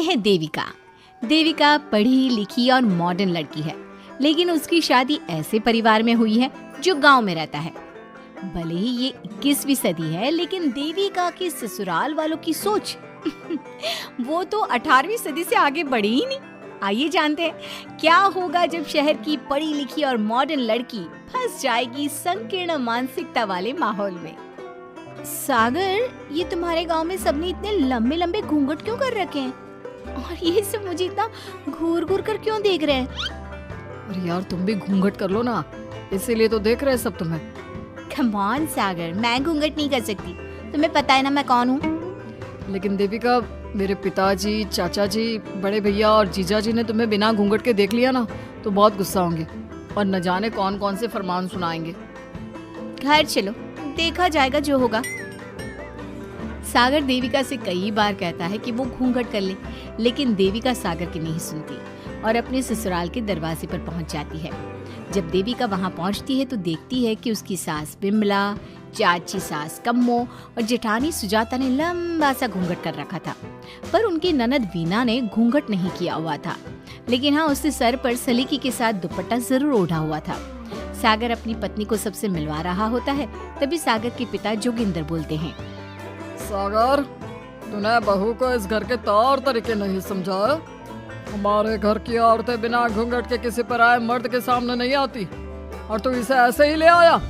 है देविका। देविका पढ़ी लिखी और मॉडर्न लड़की है, लेकिन उसकी शादी ऐसे परिवार में हुई है जो गांव में रहता है। भले ही ये 21वीं सदी है, लेकिन देविका की ससुराल वालों की सोच वो तो 18वीं सदी से आगे बढ़ी ही नहीं। आइए जानते हैं क्या होगा जब शहर की पढ़ी लिखी और मॉडर्न लड़की फंस जाएगी संकीर्ण मानसिकता वाले माहौल में। सागर, ये तुम्हारे गांव में सबने इतने लंबे लंबे घूंघट क्यों कर रखे हैं? और ये सब मुझे इतना घूर घूर कर क्यों देख रहे हैं? अरे यार, तुम भी घूंघट कर लो ना, इसीलिए तो देख रहे हैं सब तुम्हें। कम ऑन सागर, मैं घूंघट नहीं कर सकती, तुम्हें पता है ना मैं कौन हूँ। लेकिन देविका, मेरे पिताजी, चाचा जी, बड़े भैया और जीजा जी ने तुम्हें बिना घूंघट के देख लिया ना तो बहुत गुस्सा होंगे और न जाने कौन कौन से फरमान सुनाएंगे। घर चलो, देखा जाएगा जो होगा। सागर देविका से कई बार कहता है कि वो घूंघट कर ले, लेकिन देविका सागर की नहीं सुनती और अपने ससुराल के दरवाजे पर पहुंच जाती है। जब देविका वहां पहुंचती है तो देखती है कि उसकी सास बिमला, चाची सास कम्मो और जेठानी सुजाता ने लंबा सा घूंघट कर रखा था, पर उनकी ननद वीना ने घूंघट नहीं किया हुआ था। लेकिन हाँ, उसने सर पर सलीकी के साथ दुपट्टा जरूर ओढ़ा हुआ था। सागर अपनी पत्नी को सबसे मिलवा रहा होता है, तभी सागर के पिता जोगिंदर बोलते हैं, सागर, तूने बहू को इस घर के तौर तरीके नहीं समझा। हमारे घर की औरतें बिना घूंघट के किसी पर आए मर्द के सामने नहीं आती और तू इसे ऐसे ही ले आया।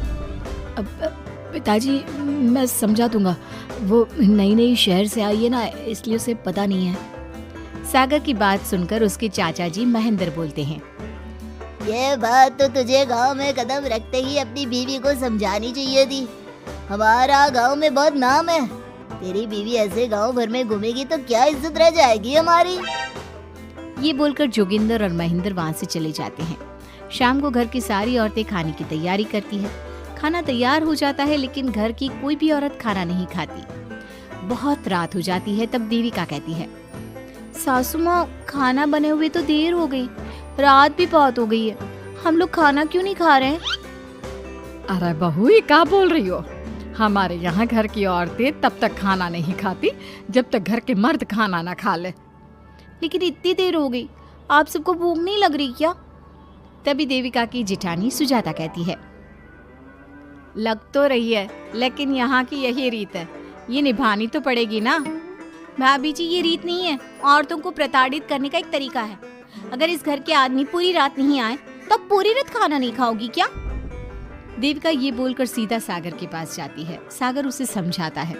पिताजी, मैं समझा दूंगा, वो नई नई शहर से आई है ना, इसलिए उसे पता नहीं है। सागर की बात सुनकर उसके चाचा जी महेंद्र बोलते हैं, ये बात तो तुझे गांव में कदम रखते ही अपनी बीवी को समझानी चाहिए थी। हमारा गांव में बहुत नाम है, तेरी बीवी ऐसे गांव भर में घूमेगी तो क्या इज्जत रह जाएगी हमारी। ये बोलकर जोगिंदर और महेंद्र वहाँ से चले जाते हैं। शाम को घर की सारी औरतें खाने की तैयारी करती है। खाना तैयार हो जाता है, लेकिन घर की कोई भी औरत खाना नहीं खाती। बहुत रात हो जाती है, तब देविका कहती है, सासू माँ, खाना बने हुए तो देर हो गई, रात भी बहुत हो गई है, हम लोग खाना क्यों नहीं खा रहे हैं? अरे बहू, ये क्या बोल रही हो? हमारे यहाँ घर की औरतें तब तक खाना नहीं खाती जब तक घर के मर्द खाना ना खा ले। लेकिन इतनी देर हो गई, आप सबको भूख नहीं लग रही क्या? तभी देविका की जेठानी सुजाता कहती है, लग तो रही है, लेकिन यहाँ की यही रीत है, ये निभानी तो पड़ेगी ना। भाभी जी, ये रीत नहीं है, औरतों को प्रताड़ित करने का एक तरीका है। अगर इस घर के आदमी पूरी रात नहीं आए तो पूरी रात खाना नहीं खाओगी क्या? देविका ये बोलकर सीधा सागर के पास जाती है। सागर उसे समझाता है,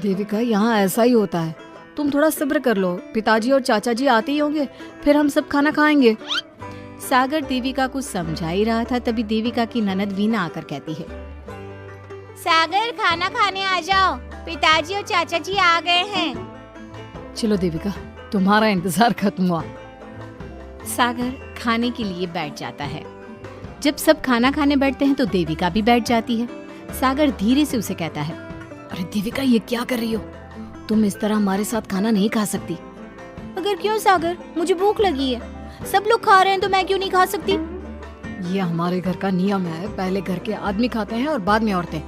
देविका, यहाँ ऐसा ही होता है, तुम थोड़ा सब्र कर लो, पिताजी और चाचा जी आते ही होंगे, फिर हम सब खाना खाएंगे। सागर देविका को समझा ही रहा था, तभी देविका की ननद वीना आकर कहती है, सागर, खाना खाने आ जाओ, पिताजी और चाचा जी आ गए हैं। चलो देविका, तुम्हारा इंतजार खत्म हुआ। सागर खाने के लिए बैठ जाता है। जब सब खाना खाने बैठते हैं तो देविका भी बैठ जाती है। सागर धीरे से उसे कहता है, अरे देविका, ये क्या कर रही हो? तुम इस तरह हमारे साथ खाना नहीं खा सकती। अगर क्यों सागर, मुझे भूख लगी है, सब लोग खा रहे हैं तो मैं क्यों नहीं खा सकती? ये हमारे घर का नियम है, पहले घर के आदमी खाते हैं और बाद में औरतें।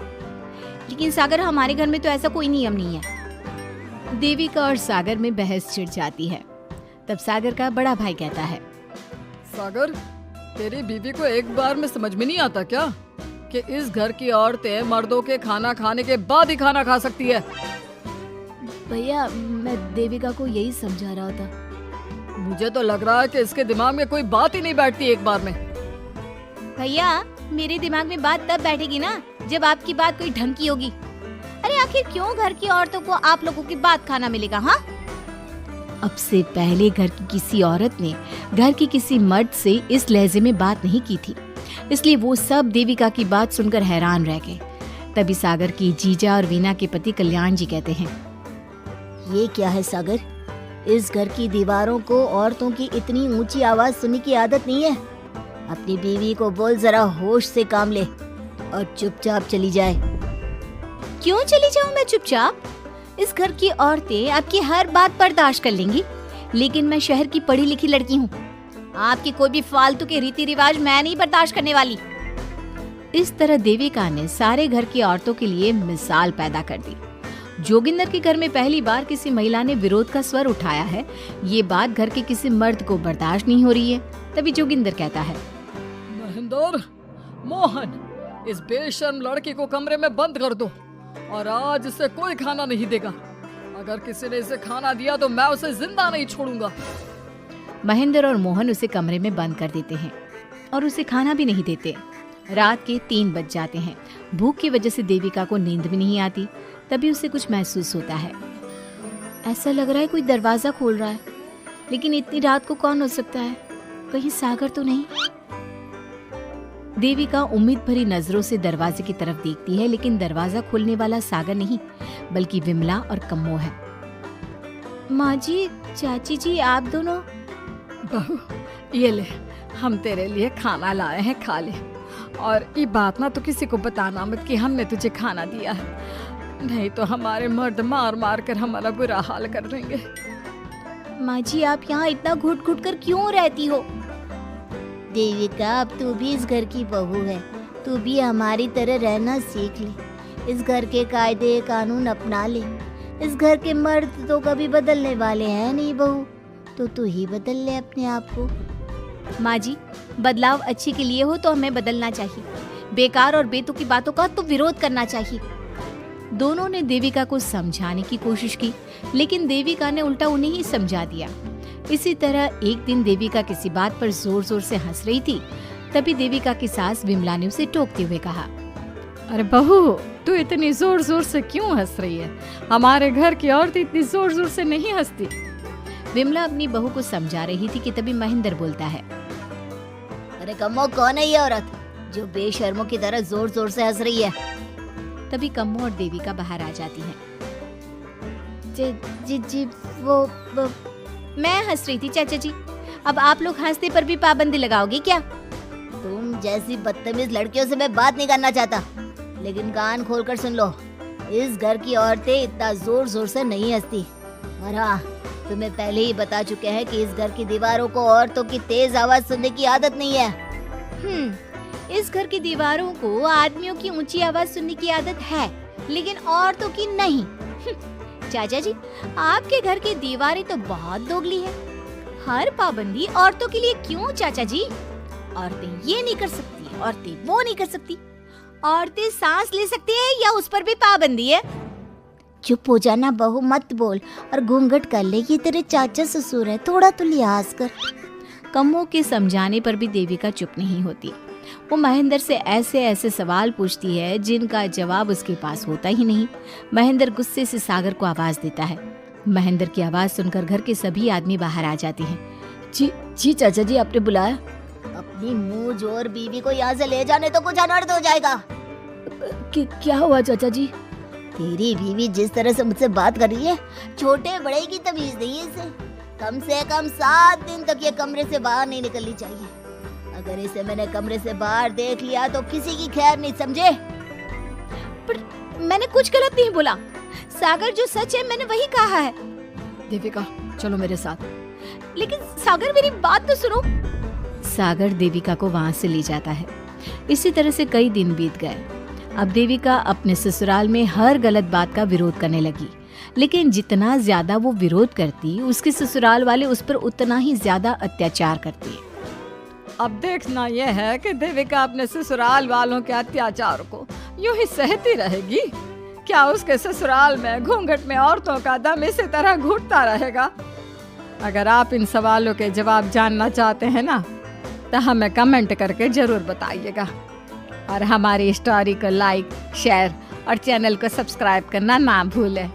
लेकिन सागर, हमारे घर में तो ऐसा कोई नियम नहीं है। देविका और सागर में बहस छिड़ जाती है। तब सागर का बड़ा भाई कहता है, सागर, तेरी बीवी को एक बार में समझ में नहीं आता क्या कि इस घर की औरतें मर्दों के खाना खाने के बाद ही खाना खा सकती है? भैया, मैं देविका को यही समझा रहा था। मुझे तो लग रहा है कि इसके दिमाग में कोई बात ही नहीं बैठती एक बार में। भैया, मेरे दिमाग में बात तब बैठेगी ना जब आपकी बात कोई ढंग की होगी। अरे आखिर क्यों घर की औरतों को आप लोगों की बात खाना मिलेगा? हाँ, अब से पहले घर की किसी औरत ने घर की किसी मर्द से इस लहजे में बात नहीं की थी, इसलिए वो सब देविका की बात सुनकर हैरान रह गए। तभी सागर की जीजा और वीना के पति कल्याण जी कहते हैं, ये क्या है सागर, इस घर की दीवारों को औरतों की इतनी ऊंची आवाज सुनने की आदत नहीं है। अपनी बीवी को बोल जरा होश से काम ले और चुपचाप चली जाए। क्यों चली जाऊं मैं चुपचाप? इस घर की औरतें आपकी हर बात बर्दाश्त कर लेंगी, लेकिन मैं शहर की पढ़ी लिखी लड़की हूँ। आपकी कोई भी फालतू के रीति रिवाज मैं नहीं बर्दाश्त करने वाली। इस तरह देविका ने सारे घर की औरतों के लिए मिसाल पैदा कर दी। जोगिंदर के घर में पहली बार किसी महिला ने विरोध का स्वर उठाया है, ये बात घर के किसी मर्द को बर्दाश्त नहीं हो रही है। तभी जोगिंदर कहता है, महेंद्र, मोहन, इस बेशर्म लड़की को कमरे में बंद कर दो और आज इसे कोई खाना नहीं देगा। अगर किसी ने इसे खाना दिया तो मैं उसे जिंदा नहीं छोड़ूंगा। महेंद्र और मोहन उसे कमरे में बंद कर देते हैं और उसे खाना भी नहीं देते। रात के 3 बज जाते हैं। भूख की वजह से देविका को नींद भी नहीं आती। तभी उसे कुछ महसूस होता है। ऐसा लग रहा है कोई दरवाजा खोल रहा है, लेकिन इतनी रात को कौन हो सकता है? कहीं सागर तो नहीं? देविका उम्मीद भरी नजरों से दरवाजे की तरफ देखती है, लेकिन दरवाजा खोलने वाला सागर नहीं बल्कि विमला और कम्मो है। माँ जी, चाची जी, आप दोनों? बहू, ये ले, हम तेरे लिए खाना लाए हैं, खा ले। और ये बात ना तो किसी को बताना मत कि हमने तुझे खाना दिया है, नहीं तो हमारे मर्द मार मार कर हमारा बुरा हाल कर देंगे। माँ जी, आप यहाँ इतना घुट घुट कर क्यों रहती हो? देविका, अब तू भी इस घर की बहू है, तू भी हमारी तरह रहना सीख ले। इस घर के कायदे कानून अपना ले। इस घर के मर्द तो कभी बदलने वाले हैं नहीं बहू, तो तू ही बदल ले अपने आप को। माँ जी, बदलाव अच्छे के लिए हो तो हमें बदलना चाहिए। बेकार और बेतुकी बातों का तो विरोध करना चाहिए। दोनों ने देविका को समझाने की कोशिश की, लेकिन देविका ने उल्टा उन्हें ही समझा दिया। इसी तरह एक दिन देविका किसी बात पर जोर जोर से हंस रही थी। तभी देविका की सास विमला ने उसे टोकते हुए कहा, अरे बहू, तू इतनी जोर जोर से क्यों हंस रही है? हमारे घर की औरत इतनी जोर जोर से नहीं हंसती। विमला अपनी बहू को समझा रही थी कि तभी महेंद्र बोलता है, अरे कम्मो, कौन है ये औरत जो बेशर्मों की तरह जोर जोर से हंस रही है? तभी कम्मो और देविका बाहर आ जाती हैं। जी जी जी, वो मैं हंस रही थी चाचा जी। अब आप लोग हंसने पर भी पाबंदी लगाओगे क्या? तुम जैसी बदतमीज लड़कियों से मैं बात नहीं करना चाहता, लेकिन कान खोलकर सुन लो, इस घर की औरतें इतना जोर जोर से नहीं हंसती। और हाँ, तुम्हें पहले ही बता चुके हैं कि इस घर की दीवारों को औरतों की तेज आवाज सुनने की आदत नहीं है। इस घर की दीवारों को आदमियों की ऊंची आवाज सुनने की आदत है, लेकिन औरतों की नहीं। चाचा जी, आपके घर की दीवारें तो बहुत दोगली है। हर पाबंदी औरतों के लिए क्यों चाचा जी? औरतें ये नहीं कर सकती, औरतें वो नहीं कर सकती। औरतें सांस ले सकती है या उस पर भी पाबंदी है? चुप हो जाना बहू, मत बोल और घूंघट कर ले। ये तेरे चाचा ससुर है, थोड़ा तो लिहाज कर। कम्मो के समझाने पर भी देविका चुप नहीं होती। वो महेंद्र से ऐसे ऐसे सवाल पूछती है जिनका जवाब उसके पास होता ही नहीं। महेंद्र गुस्से से सागर को आवाज देता है। महेंद्र की आवाज सुनकर घर के सभी आदमी बाहर आ जाते हैं। जी जी चाचा जी, आपने बुलाया? अपनी मुंह जोर बीवी को यहाँ से ले जाने तो कुछ अनर्थ हो जाएगा। क्या हुआ चाचा जी? तेरी बीवी जिस तरह से मुझसे बात कर रही है, छोटे बड़े की तमीज नहीं है इसे। कम से कम 7 दिन तक ये कमरे से बाहर नहीं निकलनी चाहिए। अगर इसे मैंने कमरे से बाहर देख लिया तो किसी की खैर नहीं, समझे? पर मैंने कुछ गलत नहीं बोला। सागर, जो सच है मैंने वही कहा है। देविका, चलो मेरे साथ। लेकिन सागर, मेरी बात तो सुनो। सागर देविका को वहाँ से ले जाता है। इसी तरह से कई दिन बीत गए। अब देविका अपने ससुराल में हर गलत बात का विरोध करने लगी, लेकिन जितना ज्यादा वो विरोध करती, उसके ससुराल वाले उस पर उतना ही ज्यादा अत्याचार करते। अब देखना यह है कि देविका अपने ससुराल वालों के अत्याचार को यूं ही सहती रहेगी। क्या उसके ससुराल में घूंघट में औरतों का दम इसी तरह घुटता रहेगा? अगर आप इन सवालों के जवाब जानना चाहते हैं ना, तो हमें कमेंट करके जरूर बताइएगा। और हमारी स्टोरी को लाइक, शेयर और चैनल को सब्सक्राइब करना ना भूलें।